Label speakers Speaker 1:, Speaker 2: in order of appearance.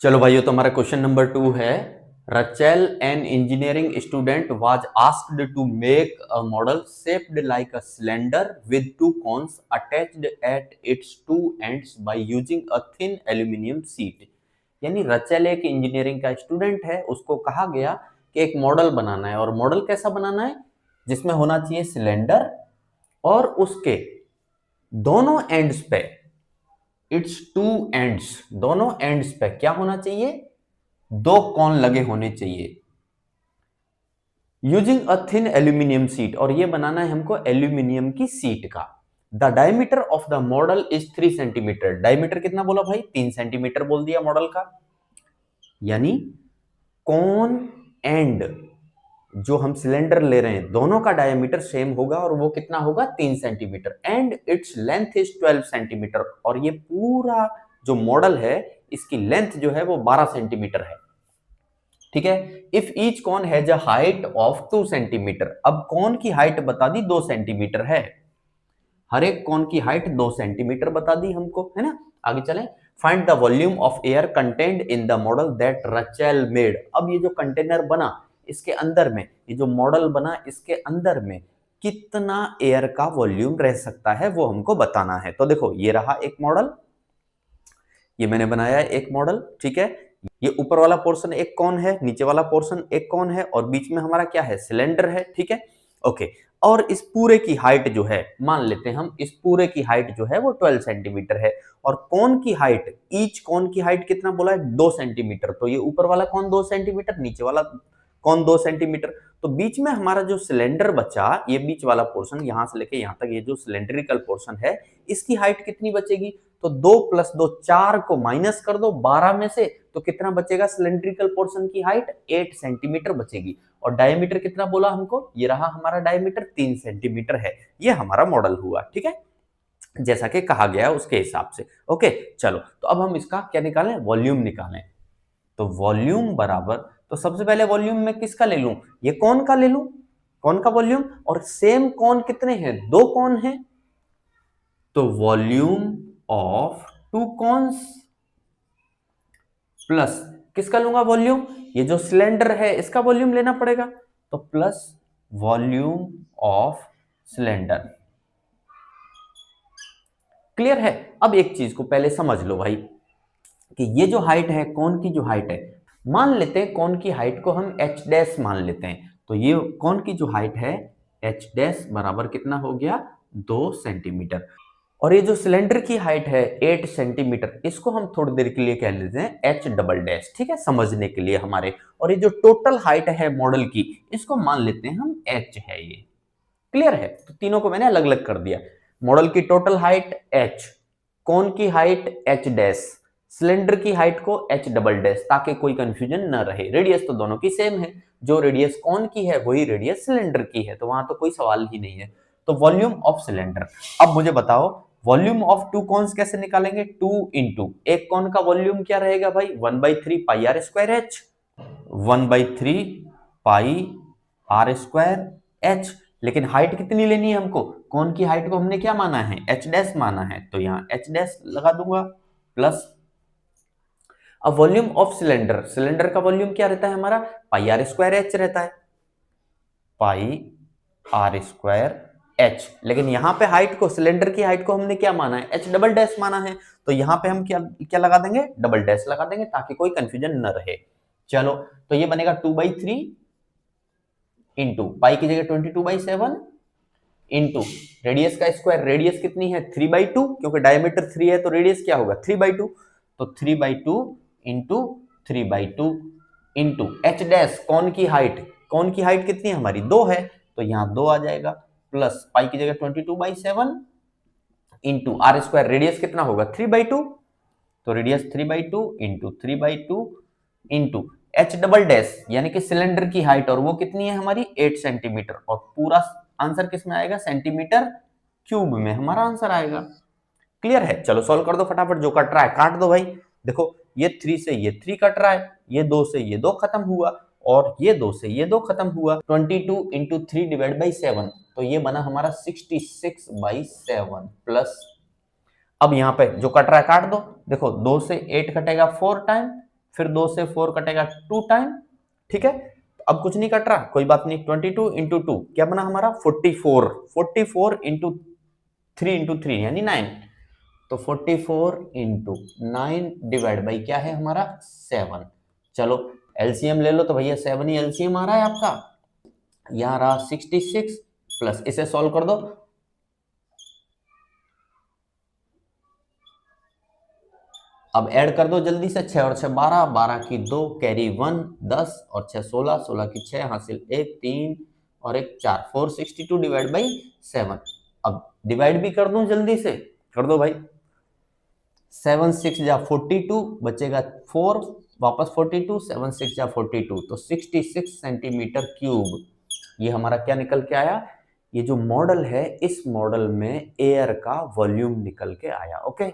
Speaker 1: चलो भाइयों, तो हमारा क्वेश्चन नंबर 2 है। Rachel an engineering student was asked to make a model shaped like a cylinder with two cones attached at its two ends by using a thin aluminium sheet. यानी Rachel एक engineering का student है, उसको कहा गया कि एक model बनाना है। और मॉडल कैसा बनाना है? जिसमें होना चाहिए सिलेंडर और उसके दोनों एंड्स पे, इट्स टू एंड्स, दोनों एंड्स पे क्या होना चाहिए? दो कॉन लगे होने चाहिए। Using a thin aluminium seat, और ये बनाना है हमको एल्यूमिनियम की सीट का। The diameter of the model is 3 centimetre. Diameter कितना बोला भाई? 3 सेंटीमीटर बोल दिया मॉडल का। यानी कॉन एंड जो हम सिलेंडर ले रहे हैं दोनों का डायमीटर सेम होगा, और वो कितना होगा? 3 centimetre. And its length is 12 centimetre, और ये पूरा जो मॉडल है इसकी लेंथ जो है वो 12 सेंटीमीटर है। ठीक है। If each cone has a height of 2 centimetre, अब कॉन की हाइट बता दी 2 सेंटीमीटर है, हर एक कॉन की हाइट 2 सेंटीमीटर बता दी हमको, है ना। आगे चलें। Find the volume of air contained in the model that Rachel made. अब ये जो कंटेनर बना इसके अंदर में, ये जो मॉडल बना इसके अंदर में कितना एयर का वॉल्यूम रह सकता है वो हमको बताना है। तो देखो, ये रहा एक मॉडल, ये मैंने बनाया है एक मॉडल। ठीक है। ये ऊपर वाला पोर्शन एक कॉन है, नीचे वाला पोर्शन एक कॉन है, और बीच में हमारा क्या है? सिलेंडर है। ठीक है। ओके। और इस पूरे की हाइट जो है, मान लेते हैं हम, इस पूरे की हाइट जो है वो 12 सेंटीमीटर है। और कॉन की हाइट, ईच कॉन की हाइट कितना बोला है? 2 सेंटीमीटर। तो ये ऊपर वाला कॉन 2 सेंटीमीटर, नीचे वाला कॉन 2 सेंटीमीटर। तो बीच में हमारा जो सिलेंडर बचा, ये बीच वाला पोर्शन यहां से लेके यहां तक, ये जो सिलेंड्रिकल पोर्शन है, इसकी हाइट कितनी बचेगी? तो 2 + 2 4 को माइनस कर दो 12 में से, तो कितना बचेगा? सिलेंड्रिकल पोर्शन की हाइट 8 सेंटीमीटर बचेगी। और डायमीटर कितना बोला हमको? ये रहा हमारा डायमीटर 3 सेंटीमीटर है। ये हमारा मॉडल हुआ। ठीक है, जैसा कि कहा गया है उसके हिसाब से। ओके, चलो तो अब हम इसका क्या निकालें? वॉल्यूम निकालें। तो वॉल्यूम बराबर, तो सबसे पहले वॉल्यूम में किसका ले लूं? ये कौन का ले लूं, कौन का वॉल्यूम। और सेम कौन कितने हैं? 2 कौन हैं। तो वॉल्यूम ऑफ 2 कॉन्स प्लस किसका लूंगा वॉल्यूम? ये जो सिलेंडर है इसका वॉल्यूम लेना पड़ेगा, तो plus volume of cylinder. Clear है? अब एक चीज को पहले समझ लो भाई, कि ये जो हाइट है, कौन की जो हाइट है, मान लेते हैं कौन की हाइट को हम h डैश मान लेते हैं। तो ये कौन की जो हाइट है h डैश बराबर कितना हो गया? 2 सेंटीमीटर। और ये जो सिलेंडर की हाइट है 8 सेंटीमीटर, इसको हम थोड़ी देर के लिए कह लेते हैं h डबल डैश। ठीक है, समझने के लिए हमारे। और ये जो टोटल हाइट है मॉडल की, इसको मान लेते हैं हम h है। ये क्लियर है? तो तीनों को मैंने अलग अलग कर दिया। मॉडल की टोटल हाइट h, कौन की हाइट h डैश, सिलेंडर की हाइट को h डबल डैश, ताकि कोई कंफ्यूजन न रहे। रेडियस तो दोनों की सेम है, जो रेडियस कौन की है वही रेडियस सिलेंडर की है, तो वहां तो कोई सवाल ही नहीं है। तो वॉल्यूम ऑफ सिलेंडर। अब मुझे बताओ वॉल्यूम ऑफ 2 कॉन्स कैसे निकालेंगे? 2 इंटू एक कॉन का वॉल्यूम क्या रहेगा भाई? 1/3 pi r square h, 1/3 pi r square h. लेकिन हाइट कितनी लेनी है हमको? कौन की हाइट को हमने क्या माना है? h डैश माना है, तो यहाँ h डैश लगा दूंगा प्लस। अब वॉल्यूम ऑफ सिलेंडर, सिलेंडर का वॉल्यूम क्या रहता है हमारा? पाई आर स्क्वायर एच रहता है, पाई आर स्क्वायर एच। लेकिन यहाँ पे हाइट को, सिलेंडर की हाइट को हमने क्या माना है? एच डबल डैश माना है, तो यहाँ पे हम क्या क्या लगा देंगे? डबल डैश लगा देंगे, ताकि कोई कंफ्यूजन न रहे। चलो, तो ये बनेगा 2/3 इंटू पाई की जगह 22/7 इंटू रेडियस का स्क्वायर, रेडियस कितनी है? 3/2, क्योंकि डायमीटर 3 है तो रेडियस क्या होगा? 3/2। तो 3/2 इंटू 3/2 इंटू एच डैश, कौन की हाइट, कौन की हाइट कितनी है हमारी? 2 है, तो यहाँ 2 आ जाएगा, प्लस पाई की जगह 22/7 इंटू आर स्क्वायर, रेडियस कितना होगा? 3/2, तो radius 3/2 into 3/2 into H double dash, यानी कि सिलेंडर की हाइट, और वो कितनी है हमारी? 8 सेंटीमीटर। और पूरा आंसर किस में आएगा? सेंटीमीटर क्यूब में हमारा आंसर आएगा। क्लियर है? चलो सॉल्व कर दो फटाफट, जो कट रहा है काट दो भाई। देखो, ये 3 से ये 3 कट रहा है, ये 2 से ये 2 खत्म हुआ, और ये 2 से ये 2 खत्म हुआ। 22 इंटू 3 डिवाइड बाई 7, तो ये बना हमारा 66/7 प्लस। अब यहाँ पे जो कट रहा है काट दो। देखो, 2 से 8 कटेगा 4 टाइम,
Speaker 2: फिर 2 से 4 कटेगा 2 टाइम, ठीक है। अब कुछ नहीं कट रहा, कोई बात नहीं, 22 इंटू 2 क्या बना हमारा 44, 44 इंटू 3 इंटू 3 यानी 9, तो 44 इंटू 9 डिवाइड बाई क्या है हमारा 7। चलो एलसीएम ले लो, तो भैया 7 ही एलसीएम आ रहा है आपका, यहां रहा 66 प्लस इसे सॉल्व कर दो, अब ऐड कर दो जल्दी से, 6 और 6 12, 12 की 2 कैरी 1 10 और 6 16, 16 की 6 हासिल 1 3 और 1 4, 462 डिवाइड बाई 7। अब डिवाइड भी कर दूं जल्दी से, कर दो भाई, 7 6 जा 42 बचेगा 4, वापस 42, 7 6 जा 42, तो 66 सेंटीमीटर क्यूब ये हमारा क्या निकल के आया, ये जो मॉडल है इस मॉडल में एयर का वॉल्यूम निकल के आया। ओके